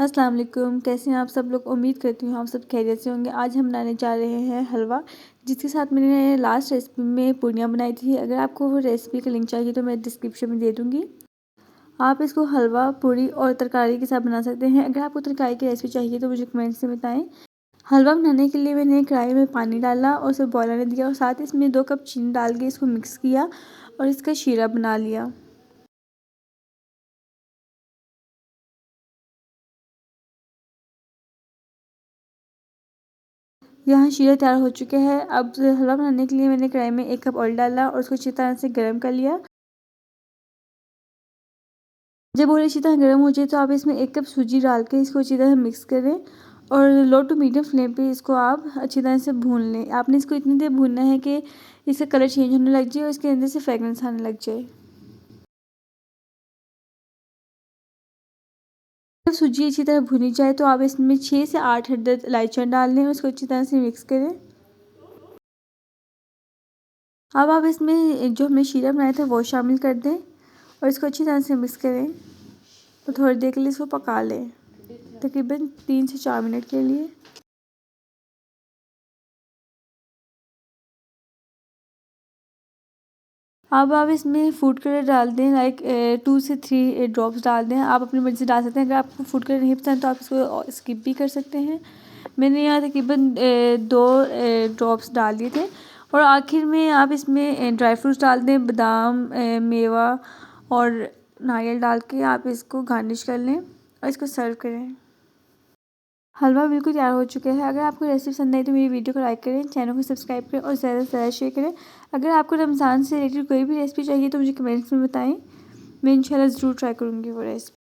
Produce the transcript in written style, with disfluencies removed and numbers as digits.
अस्सलाम वालेकुम, कैसे हैं आप सब लोग। उम्मीद करती हूँ आप सब खैरियत से होंगे। आज हम बनाने जा रहे हैं हलवा, जिसके साथ मैंने लास्ट रेसिपी में पूड़ियाँ बनाई थी। अगर आपको वो रेसिपी का लिंक चाहिए तो मैं डिस्क्रिप्शन में दे दूँगी। आप इसको हलवा, पूड़ी और तरकारी के साथ बना सकते हैं। अगर आपको तरकारी की रेसिपी चाहिए तो मुझे कमेंट्स में बताएँ। हलवा बनाने के लिए मैंने कढ़ाई में पानी डाला और उसे बॉयल आने दिया और साथ ही इसमें 2 कप चीनी डाल के इसको मिक्स किया और इसका शीरा बना लिया। यहाँ शीरा तैयार हो चुके हैं। अब हलवा बनाने के लिए मैंने कढ़ाई में 1 कप ऑयल डाला और उसको अच्छी तरह से गर्म कर लिया। जब ऑयल अच्छी तरह गर्म हो जाए तो आप इसमें 1 कप सूजी डाल के इसको अच्छी तरह मिक्स करें और लो टू मीडियम फ्लेम पे इसको आप अच्छी तरह से भून लें। आपने इसको इतनी देर भूनना है कि इसका कलर चेंज होने लग जाए और इसके अंदर से फ्रेगनेंस आने लग जाए। जब सूजी अच्छी तरह भुनी जाए तो आप इसमें 6 से 8 अदद इलायचियाँ डाल लें और उसको अच्छी तरह से मिक्स करें। अब आप इसमें जो हमने शीरा बनाया था वो शामिल कर दें और इसको अच्छी तरह से मिक्स करें और थोड़ी देर के लिए इसको पका लें, तकरीबन 3 से 4 मिनट के लिए। अब आप इसमें फूड कलर डाल दें, लाइक 2 से 3 ड्रॉप्स डाल दें। आप अपनी मर्ज़ी से डाल सकते हैं। अगर आपको फूड कलर नहीं पसंद तो आप इसको स्किप भी कर सकते हैं। मैंने यहाँ तकरीबन 2 ड्रॉप्स डाल दिए थे। और आखिर में आप इसमें ड्राई फ्रूट्स डाल दें, बादाम, मेवा और नारियल डाल के आप इसको गार्निश कर लें और इसको सर्व करें। हलवा बिल्कुल तैयार हो चुके हैं। अगर आपको रेसिपी पसंद आई तो मेरी वीडियो को लाइक करें, चैनल को सब्सक्राइब करें और ज़्यादा से ज़्यादा शेयर करें। अगर आपको रमज़ान से रिलेटेड कोई भी रेसिपी चाहिए तो मुझे कमेंट्स में बताएं। मैं इंशाल्लाह ज़रूर ट्राई करूँगी वो रेसिपी।